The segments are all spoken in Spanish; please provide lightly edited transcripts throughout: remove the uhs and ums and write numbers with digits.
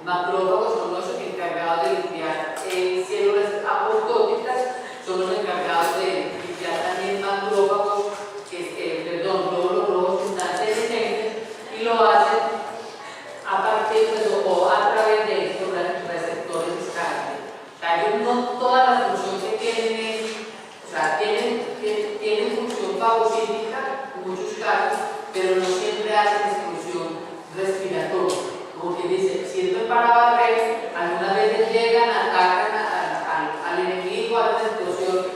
macrófagos son los encargados de limpiar células apoptóticas, son los encargados de limpiar también macrófagos, glóbulos rojos sustancias y lo hacen a partir o a través de estos receptores escáneres. O sea, ellos no toda la función que tienen o sea, tienen función fagocítica en muchos casos, pero no siempre hacen función respiratoria. Como que dice, sirven para barrer, algunas veces llegan, atacan al enemigo, a la explosión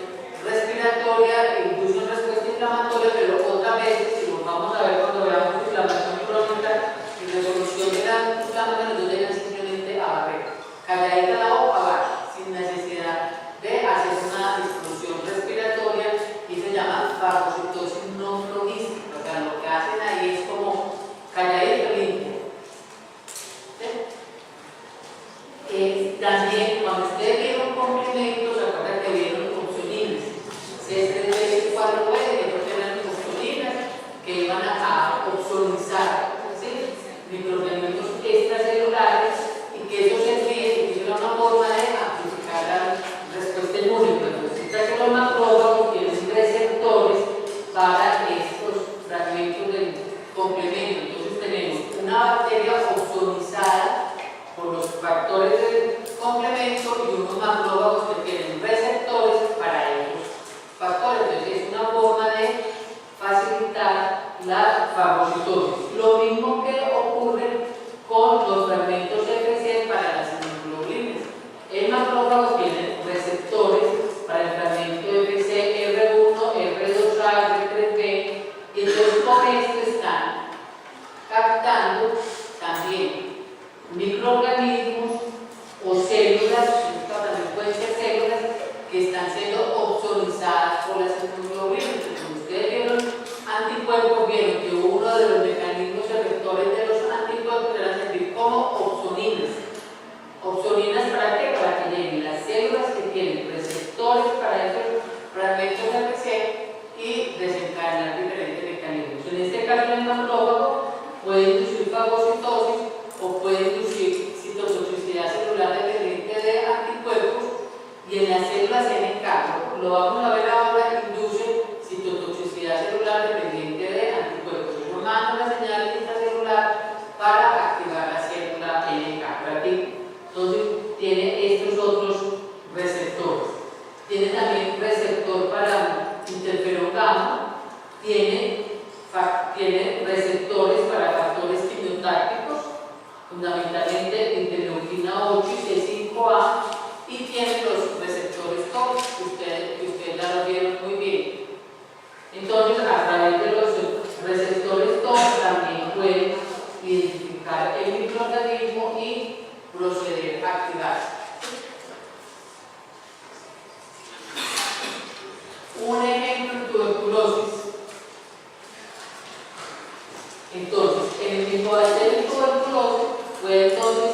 respiratoria, incluso en respuesta inflamatoria, pero otras veces, si lo vamos a ver cuando veamos inflamación crónica y resolución de la inflamación, no llegan simplemente a barrer. Calladita la boca, va, sin necesidad de hacer una disfunción respiratoria, y se llama fagocitosis no logística. O sea, lo que hacen ahí es como calladito limpio. También, cuando ustedes vieron complementos, se acuerdan que vieron opsoninas. C3-4 que no tenían opsoninas, que iban a opsonizar, ¿sí? Microelementos extracelulares, y que eso servía, y era una forma de amplificar la respuesta inmune. Pero resulta que los macrófagos tienen receptores para estos fragmentos del complemento. Entonces tenemos una bacteria opsonizada por los factores del complemento y unos macrófagos que tienen receptores para esos factores. Entonces es una forma de facilitar la fagocitosis. Lo mismo que ocurre con los fragmentos FC para las inmunoglobulinas. El macrófago tiene receptores para el fragmento FC R1, R2A, R3B, y entonces con esto están captando también microorganismos o células, también pueden ser células que están siendo opsonizadas por las inmunoglobulinas. Como ustedes vieron anticuerpos, vieron que uno de los mecanismos efectores de los anticuerpos era servir como opsoninas. ¿Opsoninas para qué? Para que lleguen las células que tienen receptores para esos fragmentos FC y desencadenar diferentes mecanismos. En este caso, el macrófago puede inducir fagocitosis o puede inducir citotoxicidad celular dependiente de anticuerpos, y en las células NK, lo vamos a ver ahora, induce citotoxicidad celular dependiente de anticuerpos, formando una señal intracelular para activar la célula NK. Entonces tiene estos otros receptores. Tiene también receptor para interferón gamma, tiene receptores para factores quimiotácticos, fundamentalmente interleuquina 8 y C5A, y tiene los receptores TOX, que ustedes ya lo vieron muy bien. Entonces, a través de los receptores TOX también pueden identificar el microorganismo y proceder a activarse. Un ejemplo en tuberculosis. Entonces, en el micobacterio tuberculosis puede entonces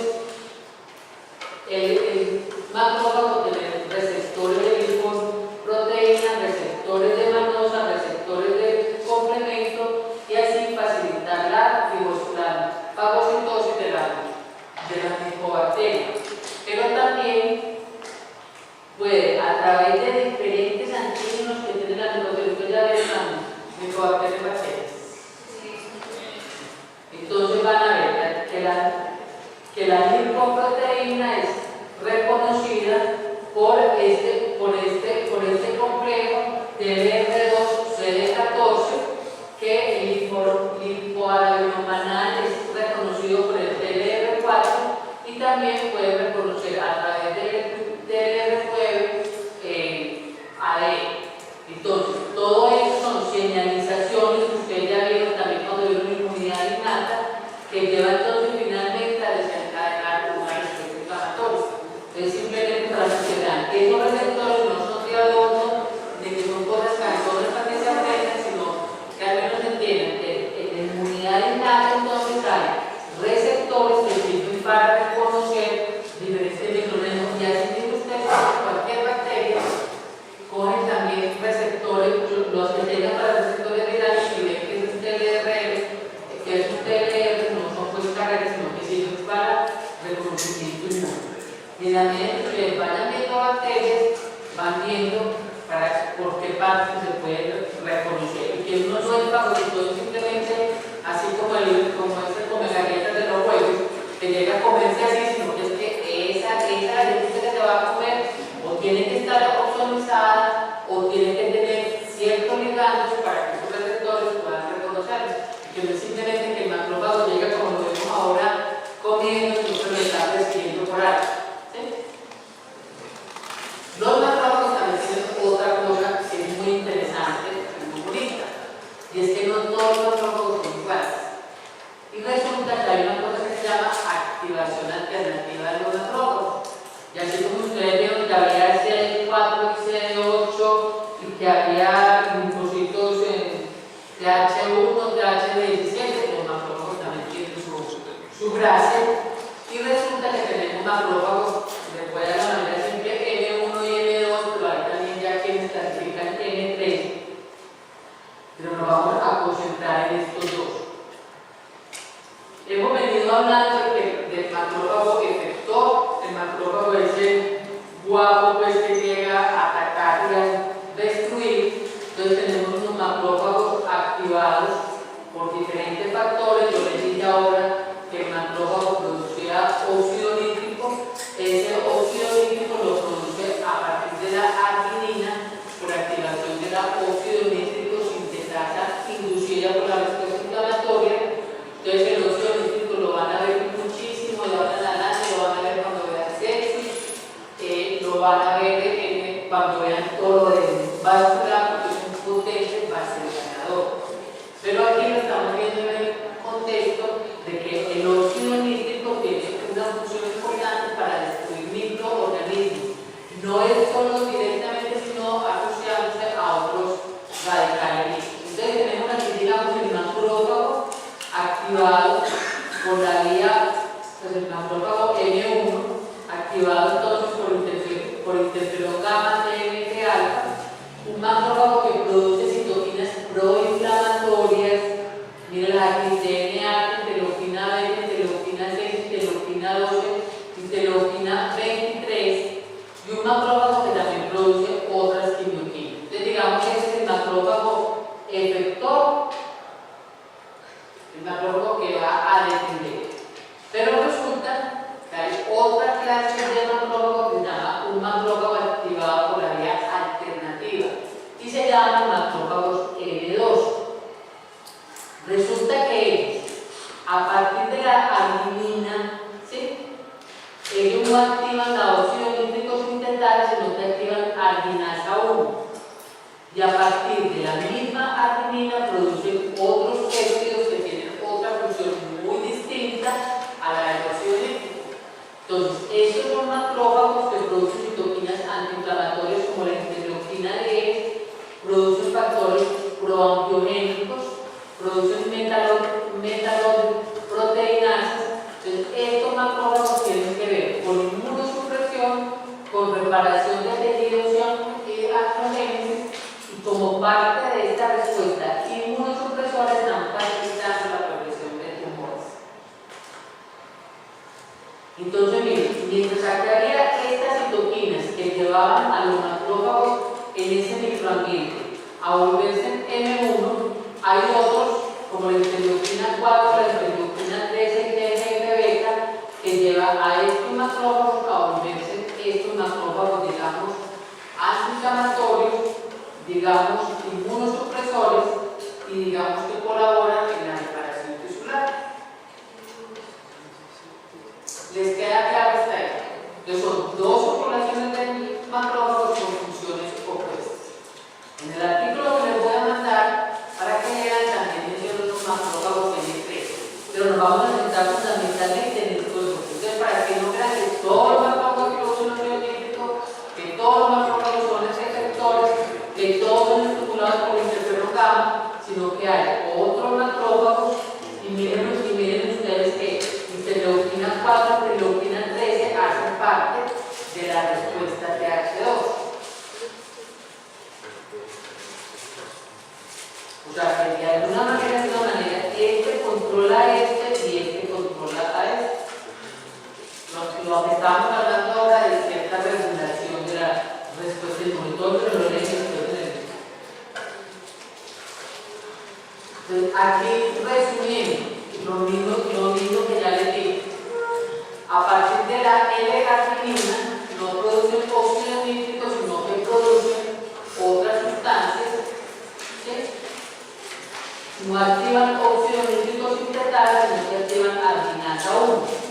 el macrófago tener receptores de lipoproteína, receptores de manosa, receptores de complemento, y así facilitar la fagocitosis de la micobacteria. Pero también puede, a través de diferentes antígenos que tienen la micobacteria, ustedes ya ven la micobacteria y bacterias. Entonces van a ver que la lipoproteína es reconocida por este complejo TLR2 CD14, que el lipoarabinomanal es reconocido por el TLR4, y también puede reconocer a través del TLR9 ADN. Entonces, todo esto son señalizaciones que ustedes ya vieron también cuando vieron inmunidad innata, que lleva entonces finalmente a desencadenar una respuesta inflamatoria. Entonces, simplemente para que vean que esos receptores no son de adorno, de que son cosas cansonas para que se aprendan, sino que al menos entiendan que en la inmunidad innata entonces hay receptores que sirven para reconocer diferentes microorganismos Y en la medida que ustedes vayan viendo bacterias, van viendo por qué partes se pueden reconocer. Y que uno no es favorito simplemente así como ese come galletas de los huevos, que llega a comerse así, sino que es que esa galleta que se va a comer o tiene que estar ozonizada o tiene que tener ciertos ligandos para que esos receptores puedan reconocerlos. Que no es simplemente que el macrófago llega como lo vemos ahora comiendo, entonces lo está recibiendo por ahí. ¿Sí? Los macrófagos también tienen otra cosa que es muy interesante y muy bonita, y es que no todos los macrófagos son iguales. Y resulta que hay una cosa que se llama activación alternativa de los macrófagos. Y así como ustedes vieron que había CD4 y CD8 y que había linfocitos en TH1, TH17, los macrófagos también tienen su gracia. Y resulta que tenemos macrófagos, se puede de la manera simple M1 y M2, pero ahí también ya quienes clasifican M3. Pero nos vamos a concentrar en estos dos. Hemos venido hablando del macrófago efector, el macrófago es el guapo pues, que llega a atacar y a destruir. Entonces tenemos unos macrófagos activados por diferentes factores. Yo les dije ahora que el macrófago producía óxido nítrico. Ese óxido nítrico lo produce a partir de la arginina por activación de la óxido nítrico sintetasa inducida por la respuesta inflamatoria. Entonces el óxido nítrico lo van a ver muchísimo de ahora en adelante, lo van a ver cuando vean sepsis, lo van a ver cuando vean todo lo de vascular, porque es un potente vasodilatador. Pero aquí lo estamos viendo en el contexto de que el óxido nítrico tiene una función importante para destruir microorganismos. No es solo directamente, sino asociándose a otros radicales. Entonces tenemos aquí, digamos, el macrófago activado por la vía, pues el macrófago M1, activado entonces por interferón gamma TMP alfa, un macrófago que produce citoquinas proinflamatorias. Miren aquí, DNA, interleuquina 20, interleuquina 6, interleuquina 12, interleuquina 23, y un macrófago que también produce otras quimioquinas. Entonces digamos que ese es el macrófago efector, el macrófago que va a defender. Pero resulta que hay otra clase de macrófago que se llama un macrófago activado por la vía alternativa y se llaman macrófagos L2. Resulta que ellos, a partir de la arginina, ¿sí?, ellos no activan la óxido nítrico sintetasa, sino que activan arginasa 1. Y a partir de la misma arginina producen otros péptidos que tienen otra función muy distinta a la del óxido nítrico. Entonces, estos son macrófagos que producen citoquinas antiinflamatorias como la interleuquina 10, producen factores proangiogénicos, producen metaloproteinasas. Entonces, estos macrófagos tienen que ver con inmunosupresión, con reparación de tejidos y angiogénesis, y como parte de esta respuesta inmunosupresora están facilitando la progresión de tumores. Entonces, miren, mientras había estas citoquinas que llevaban a los macrófagos en ese microambiente a volverse en M1, hay otros como la interleuquina 4, la interleuquina 13 y TGF-beta que lleva a estos macrófagos a volverse estos macrófagos, digamos, antiinflamatorios, digamos, inmunosupresores y digamos que colaboran en la reparación tisular. ¿Les queda claro hasta ahí? Entonces son dos poblaciones de macrófagos con funciones opuestas. En el artículo que les voy a mandar para que lean también menciono los macrófagos N3, pero nos vamos a centrar fundamentalmente en estos dos. Entonces, para que no crean que todos los macrófagos producen óxido nítrico, que todos los macrófagos son efectores, que todos son estimulados por interferón gamma, sino que hay otros macrófagos, y miren ustedes que interleuquina 4, interleuquina 13 hacen parte de la respuesta TH2. O sea, que de alguna manera, este controla a este y este controla a este. Lo que estamos hablando ahora aquí resumiendo, lo mismo que ya les dije. A partir de la L-arginina no producen óxido nítrico, sino que producen otras sustancias, ¿sí? No activan óxido nítrico sintetado, sino que activan arginasa 1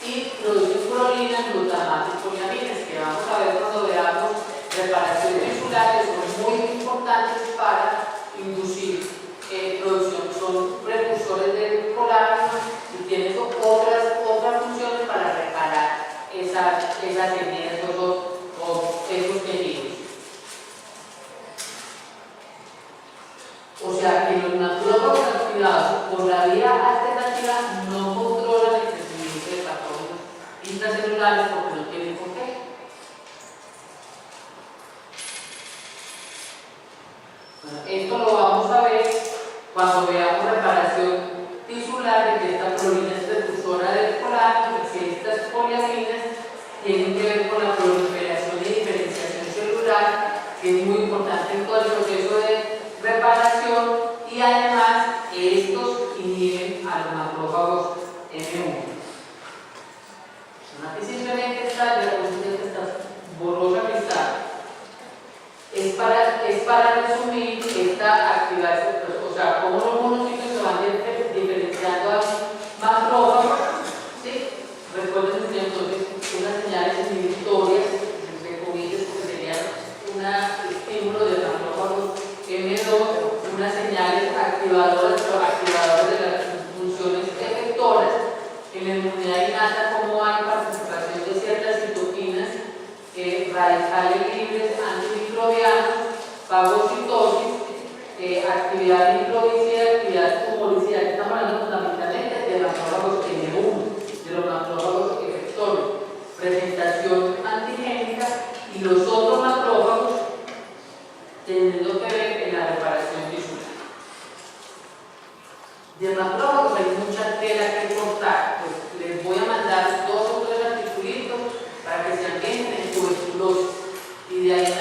y producen prolinas, glutamato y poliaminas, que vamos a ver cuando veamos reparación tisular, que son muy importantes para inducir producción, son precursores del colágeno y tienen otras funciones para reparar esas heridas o esos tejidos. O sea que los macrófagos activados por la vía alternativa no controlan el crecimiento de patógenos intracelulares porque no tienen por qué. Bueno, esto lo vamos a ver cuando veamos reparación tisular, de que esta prolina es precursora del colágeno y que estas poliaminas tienen que ver con la proliferación y diferenciación celular, que es muy importante en todo el proceso de reparación, y además estos inhiben a los macrófagos M1. Aquí simplemente está, ya que está borrosa que está. Es para resumir esta activación, o sea, cómo los monocitos se van diferenciando a macrófagos, ¿sí? Recuerden entonces unas señales inhibitorias, entre comillas, porque serían un estímulo del macrófago M2, unas señales activadoras de las funciones efectoras. En la inmunidad innata, como hay participación de ciertas citoquinas, radicales libres, antimicrobianos, fagocitosis, actividad microbicida, actividad tumoricida. Estamos hablando fundamentalmente de los macrófagos M1, de los macrófagos efectores, presentación antigénica, y los otros macrófagos teniendo que ver en la reparación tisular. De macrófagos hay mucha tela que cortar, pues les voy a mandar 2 o 3 articulitos para que se ambienten en tuberculosis, y de ahí